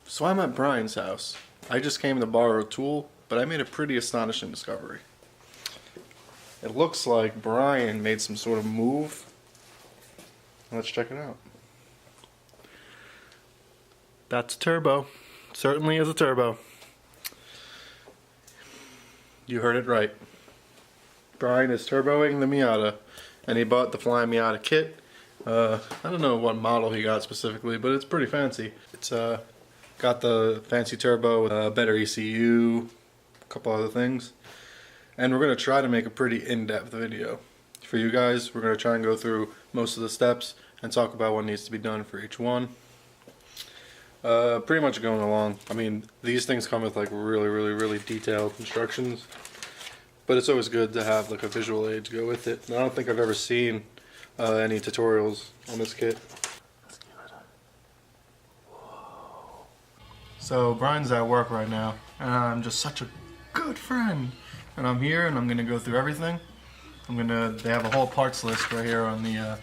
So I'm at Brian's house. I just came to borrow a tool, but I made a pretty astonishing discovery. It looks like Brian made some sort of move. Let's check it out. That's a turbo. Certainly is a turbo. You heard it right. Brian is turboing the Miata, and he bought the Flyin Miata kit. I don't know what model he got specifically, but it's pretty fancy. It's got the fancy turbo, better ECU, a couple other things. And we're going to try to make a pretty in-depth video. For you guys, we're going to try and go through most of the steps and talk about what needs to be done for each one. Pretty much going along. I mean, these things come with like really detailed instructions. But it's always good to have like a visual aid to go with it. And I don't think I've ever seen any tutorials on this kit. Let's give it a... Whoa. So Brian's at work right now, and I'm just such a good friend. And I'm here, and I'm gonna go through everything. They have a whole parts list right here on the.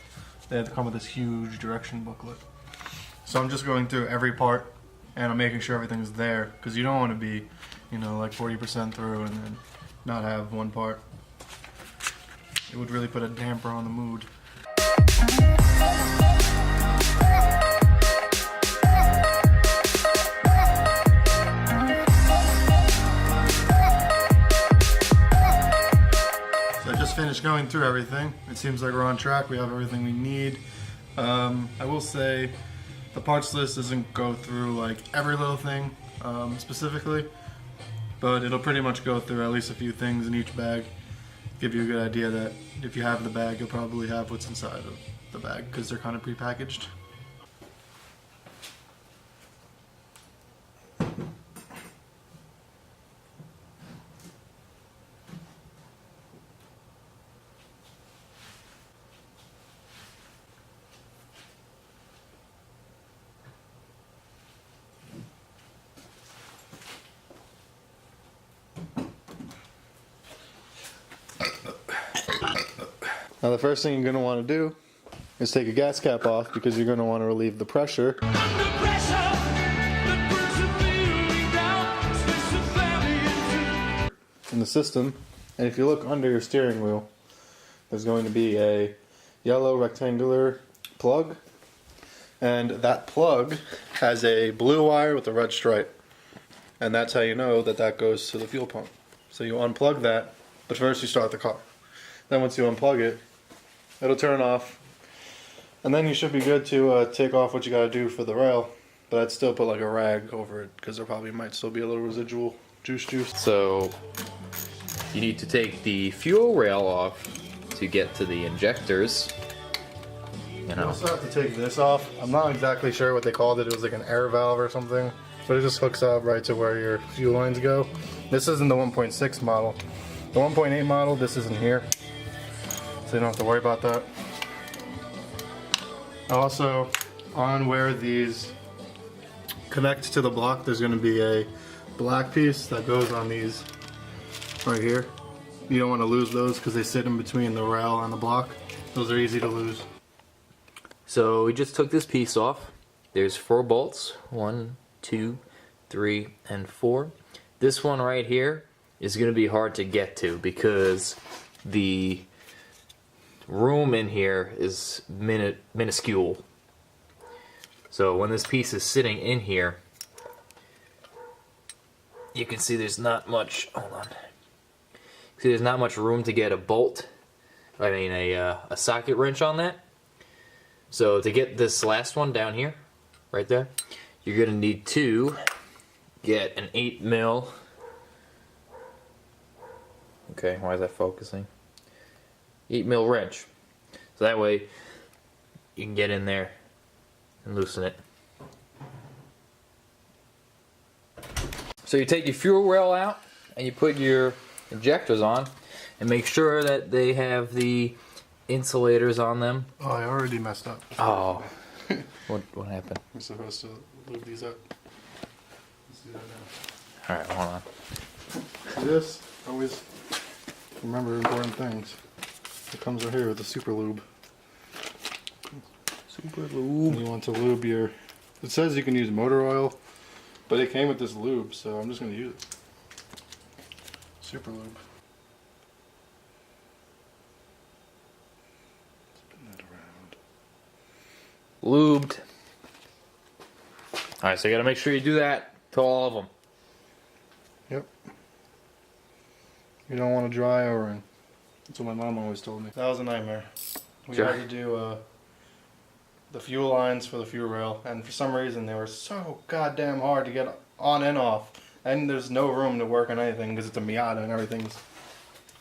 They have to come with this huge direction booklet. So I'm just going through every part, and I'm making sure everything's there, because you don't want to be, you know, like 40% through and then not have one part. It would really put a damper on the mood. So I just finished going through everything. It seems like we're on track. We have everything we need. I will say the parts list doesn't go through like every little thing specifically, but it'll pretty much go through at least a few things in each bag. Give you a good idea that if you have the bag, you'll probably have what's inside of the bag because they're kind of prepackaged. Now the first thing you're going to want to do is take a gas cap off because you're going to want to relieve the pressure in the system. And if you look under your steering wheel, there's going to be a yellow rectangular plug, and that plug has a blue wire with a red stripe, and that's how you know that that goes to the fuel pump. So you unplug that, but first you start the car. Then once you unplug it, it'll turn off, and then you should be good to take off what you got to do for the rail. But I'd still put like a rag over it because there probably might still be a little residual juice. So you need to take the fuel rail off to get to the injectors. You also have to take this off. I'm not exactly sure what they called it. It was like an air valve or something, but it just hooks up right to where your fuel lines go. This isn't the 1.6 model. The 1.8 model, this isn't here, so you don't have to worry about that. Also, on where these connect to the block, there's going to be a black piece that goes on these right here. You don't want to lose those because they sit in between the rail and the block. Those are easy to lose. So we just took this piece off. There's 4 bolts, 1, 2, 3, and 4. This one right here is going to be hard to get to because the room in here is minuscule. So when this piece is sitting in here, you can see there's not much. Hold on. See, there's not much room to get a bolt. I mean a socket wrench on that. So to get this last one down here, right there, you're gonna need to get an 8mm. Okay, why is that focusing? 8mm wrench. So that way you can get in there and loosen it. So you take your fuel rail out and you put your injectors on and make sure that they have the insulators on them. Oh, I already messed up. Oh. What happened? We're supposed to lube these up. Let's do that now. Alright, hold on. See this? Always remember important things. It comes right here with the super lube. Super lube. And you want to lube your... It says you can use motor oil, But it came with this lube, so I'm just gonna use it. Super lube. Spin that around. Lubed. Alright, so you gotta make sure you do that to all of them. Yep. You don't want a dry O-ring. That's what my mom always told me. That was a nightmare. We Sure. had to do the fuel lines for the fuel rail, and for some reason they were so goddamn hard to get on and off. And there's no room to work on anything because it's a Miata and everything's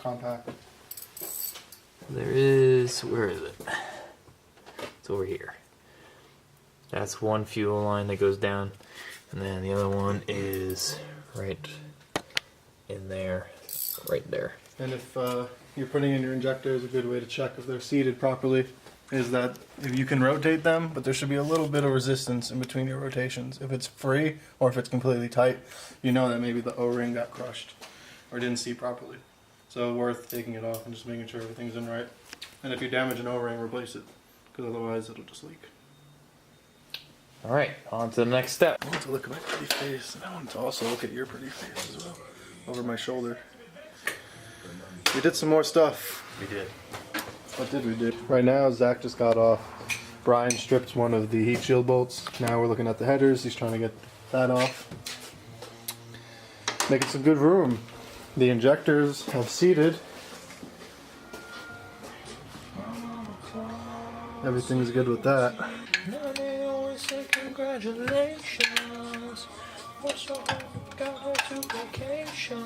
compact. There is, where is it? It's over here. That's one fuel line that goes down, and then the other one is right in there, right there. And if you're putting in your injectors, a good way to check if they're seated properly is that if you can rotate them, but there should be a little bit of resistance in between your rotations. If it's free or if it's completely tight, you know that maybe the O-ring got crushed or didn't seat properly. So worth taking it off and just making sure everything's in right. And if you damage an O-ring, replace it, because otherwise it'll just leak. Alright, on to the next step. I want to look at my pretty face, and I want to also look at your pretty face as well, over my shoulder. We did some more stuff. We did. What did we do? Right now, Zach just got off. Brian stripped one of the heat shield bolts. Now we're looking at the headers. He's trying to get that off. Making some good room. The injectors have seated. Everything's good with that. They always say congratulations. What's so hard? Got her to vacation.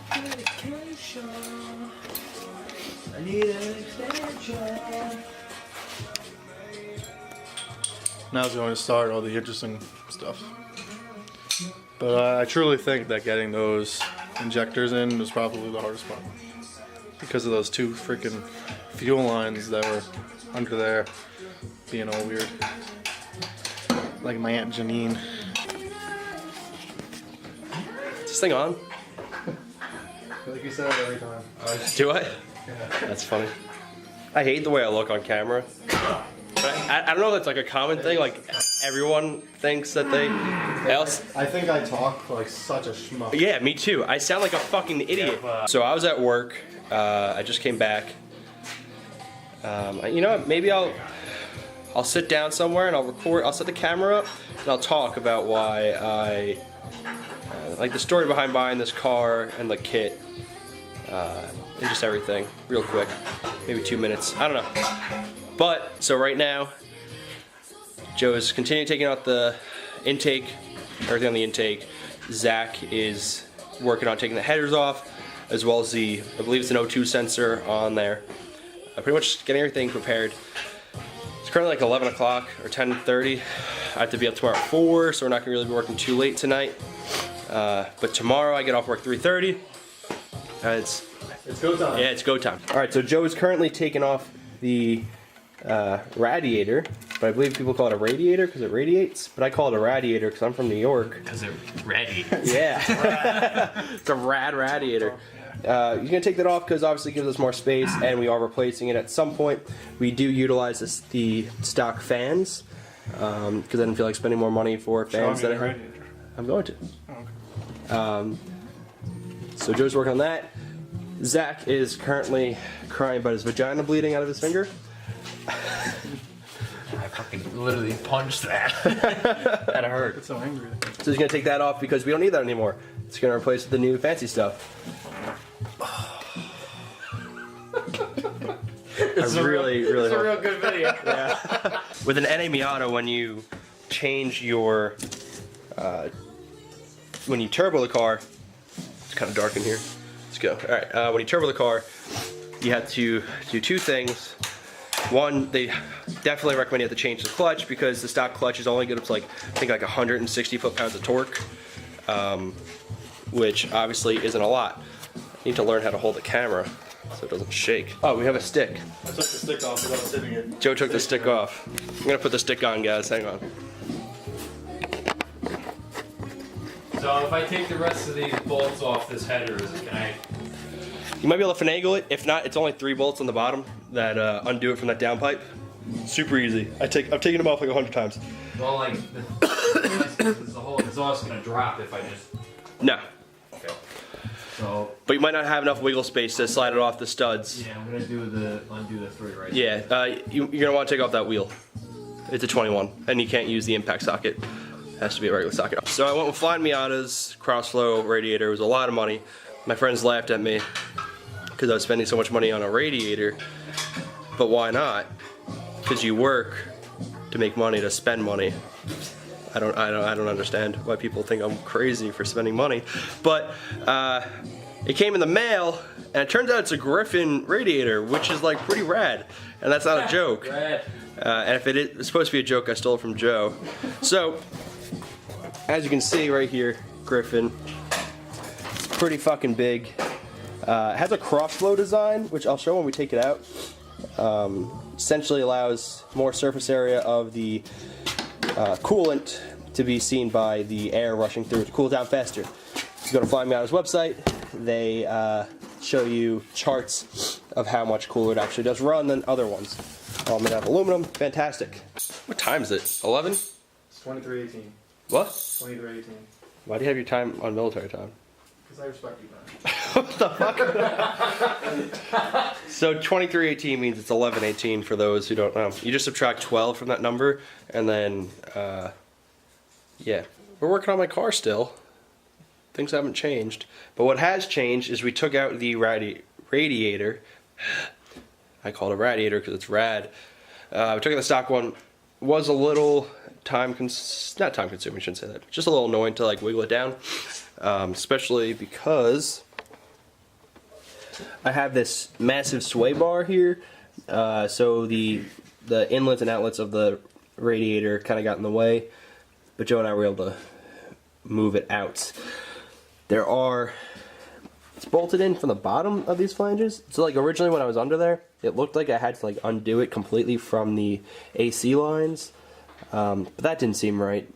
Medication. I need an extension. Now is going to start all the interesting stuff. But I truly think that getting those injectors in was probably the hardest part. Because of those two freaking fuel lines that were under there being all weird. Like my Aunt Janine. Is this thing on? Like you said every time. Do I? Yeah. That's funny. I hate the way I look on camera. But I don't know if that's like a common thing. Like everyone thinks that they else. I think I talk like such a schmuck. Yeah, me too. I sound like a fucking idiot. So I was at work. I just came back. You know what? Maybe I'll sit down somewhere and I'll record. I'll set the camera up and I'll talk about why I like the story behind buying this car and the kit. And just everything, real quick, maybe 2 minutes, I don't know. But, so right now, Joe is continuing taking out the intake, everything on the intake. Zach is working on taking the headers off, as well as the, I believe it's an O2 sensor on there. Pretty much getting everything prepared. It's currently like 11 o'clock or 10:30. I have to be up tomorrow at 4, so we're not gonna really be working too late tonight. But tomorrow I get off work 3:30. It's go time. Yeah, it's go time. All right, so Joe is currently taking off the radiator, but I believe people call it a radiator because it radiates, but I call it a radiator because I'm from New York. Because it radiates. Yeah. It's a rad radiator. You're going to take that off because obviously it gives us more space, and we are replacing it at some point. We do utilize the stock fans because I didn't feel like spending more money for fans that I have. I'm going to. Oh, okay. So Joe's working on that. Zach is currently crying about his vagina bleeding out of his finger. I fucking literally punched that. That hurt. It's so angry. So he's gonna take that off because we don't need that anymore. It's gonna replace it with the new fancy stuff. It's a real good video. Yeah. With an NA Miata, when you change your when you turbo the car, it's kind of dark in here. Let's go. All right. When you turbo the car, you have to do two things. One, they definitely recommend you have to change the clutch because the stock clutch is only good up to like I think like 160 foot-pounds of torque, which obviously isn't a lot. You need to learn how to hold the camera so it doesn't shake. Oh, we have a stick. I took the stick off without sitting it. Joe took the stick off. I'm gonna put the stick on, guys. Hang on. So if I take the rest of these bolts off this header, can I? You might be able to finagle it. If not, it's only 3 bolts on the bottom that undo it from that downpipe. Super easy. I've taken them off like 100 times. Well, like, the whole exhaust is gonna drop if I just. No. Okay. So. But you might not have enough wiggle space to slide it off the studs. Yeah, I'm gonna undo the 3 right. Yeah, you're gonna want to take off that wheel. It's a 21, and you can't use the impact socket. It has to be a regular socket. So I went with Flyin Miata's crossflow radiator. It was a lot of money. My friends laughed at me because I was spending so much money on a radiator. But why not? Because you work to make money to spend money. I don't understand why people think I'm crazy for spending money. But it came in the mail, and it turns out it's a Griffin radiator, which is like pretty rad. And that's not a joke. Rad. And if it's supposed to be a joke, I stole it from Joe. So, as you can see right here, Griffin, it's pretty fucking big. It has a crossflow design, which I'll show when we take it out. Essentially allows more surface area of the coolant to be seen by the air rushing through to cool down faster. If you go to Flyin Miata's website, they show you charts of how much cooler it actually does run than other ones. All made out of aluminum, fantastic. What time is it? 11? It's 23:18. What? 23:18. Why do you have your time on military time? Because I respect you, man. What the fuck? So 23:18 means it's 11:18 for those who don't know. You just subtract 12 from that number, and then, yeah. We're working on my car still. Things haven't changed. But what has changed is we took out the radiator. I call it a radiator because it's rad. We took out the stock one. Was a little not time consuming, I shouldn't say that. Just a little annoying to like wiggle it down. Especially because I have this massive sway bar here. So the inlets and outlets of the radiator kind of got in the way. But Joe and I were able to move it out. It's bolted in from the bottom of these flanges. So like originally when I was under there, it looked like I had to like undo it completely from the AC lines. But that didn't seem right.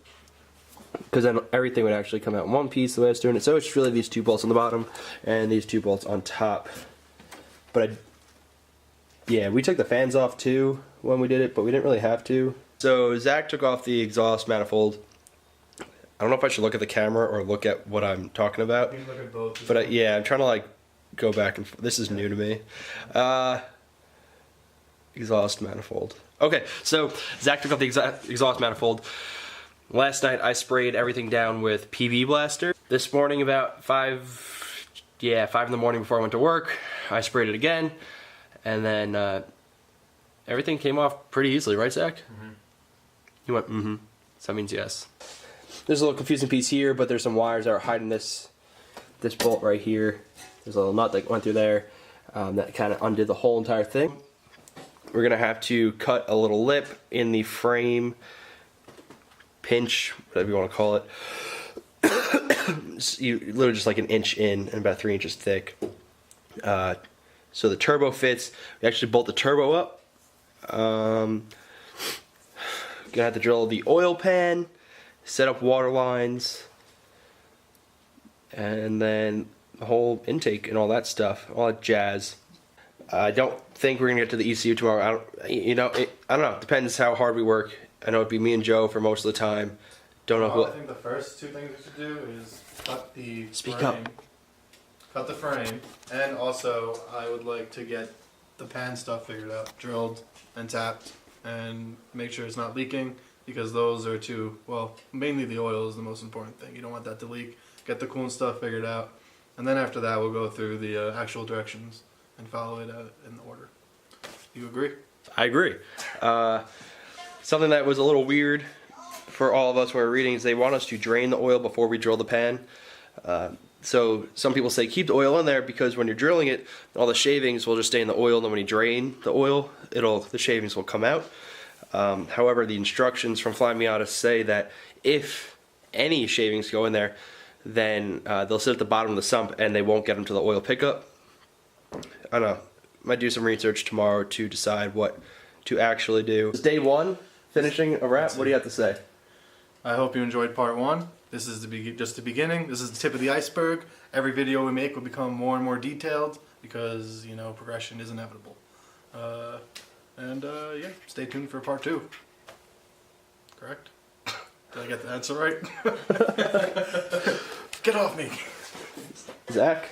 Because then everything would actually come out in one piece the way I was doing it. So it's really these 2 bolts on the bottom and these 2 bolts on top. But yeah, we took the fans off too when we did it, but we didn't really have to. So Zach took off the exhaust manifold. I don't know if I should look at the camera or look at what I'm talking about. You can look at both. But yeah, I'm trying to like go back and this is new to me. Exhaust manifold. Okay, so Zach took off the exhaust manifold. Last night I sprayed everything down with PB Blaster. This morning about 5 in the morning before I went to work, I sprayed it again. And then everything came off pretty easily, right Zach? Mm-hmm. You went, mm-hmm. So that means yes. There's a little confusing piece here, but there's some wires that are hiding this bolt right here. There's a little nut that went through there that kind of undid the whole entire thing. We're going to have to cut a little lip in the frame, pinch, whatever you want to call it. Literally just like an inch in and about 3 inches thick. So the turbo fits. We actually bolt the turbo up. Gonna have to drill the oil pan, set up water lines, and then the whole intake and all that stuff, all that jazz. I don't think we're gonna get to the ECU tomorrow. I don't know. It depends how hard we work. I know it'd be me and Joe for most of the time. Don't know who. I think the first 2 things we should do is cut the Speak frame. up. Cut the frame, and also I would like to get the pan stuff figured out, drilled and tapped, and make sure it's not leaking, because those are mainly the oil is the most important thing. You don't want that to leak. Get the coolant stuff figured out, and then after that we'll go through the actual directions and follow it in order. You agree? I agree. Something that was a little weird for all of us when we were reading is they want us to drain the oil before we drill the pan. So some people say keep the oil in there because when you're drilling it, all the shavings will just stay in the oil, and then when you drain the oil, the shavings will come out. However, the instructions from Flyin Miata say that if any shavings go in there, then they'll sit at the bottom of the sump and they won't get them to the oil pickup. I don't know. Might do some research tomorrow to decide what to actually do. It's day 1, finishing a wrap. What do you have to say? I hope you enjoyed part 1. This is just the beginning. This is the tip of the iceberg. Every video we make will become more and more detailed because, progression is inevitable. And yeah, stay tuned for part 2. Correct? Did I get the answer right? Get off me. Zach?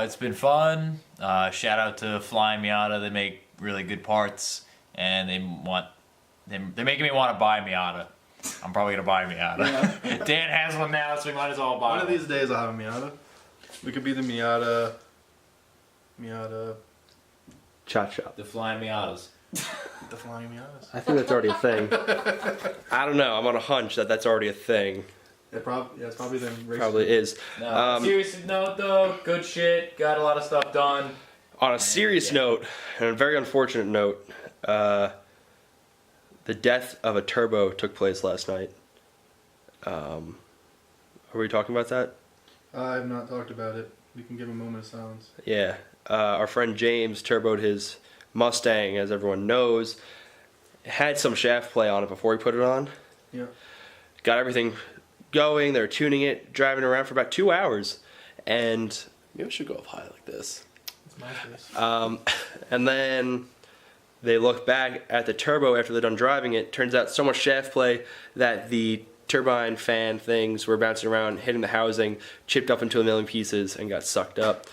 It's been fun. Shout out to Flyin Miata. They make really good parts, and they're making me want to buy Miata. I'm probably gonna buy a Miata. Yeah. Dan has one now, so we might as well buy One of these days I'll have a Miata. We could be the Miata. Cha-cha. The Flyin Miatas. The Flying Miatas. I think that's already a thing. I don't know. I'm on a hunch that that's already a thing. It's probably the race. Probably is. No, seriously note though, good shit. Got a lot of stuff done. On a serious note, and a very unfortunate note, the death of a turbo took place last night. Are we talking about that? I have not talked about it. We can give a moment of silence. Yeah. Our friend James turboed his Mustang, as everyone knows. Had some shaft play on it before he put it on. Yeah. Got everything going. They were tuning it, driving around for about 2 hours. And maybe we should go up high like this. It's my face. And then they look back at the turbo after they're done driving it. Turns out so much shaft play that the turbine fan things were bouncing around, hitting the housing, chipped up into a million pieces, and got sucked up.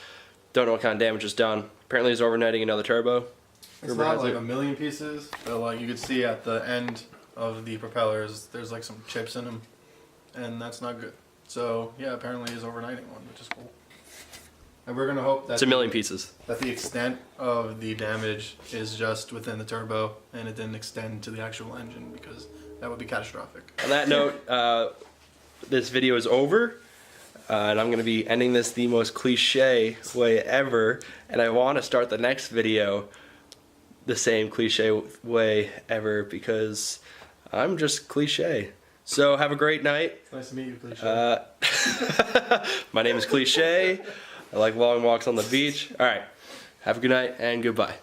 Don't know what kind of damage was done. Apparently he's overnighting another turbo. It's not like a million pieces, but like you could see at the end of the propellers, there's like some chips in them, and that's not good. So yeah, apparently he's overnighting one, which is cool. And we're gonna hope that It's a million pieces. that the extent of the damage is just within the turbo and it didn't extend to the actual engine, because that would be catastrophic. On that note, this video is over. And I'm going to be ending this the most cliche way ever. And I want to start the next video the same cliche way ever, because I'm just cliche. So have a great night. It's nice to meet you, Cliche. My name is Cliche. I like long walks on the beach. All right. Have a good night and goodbye.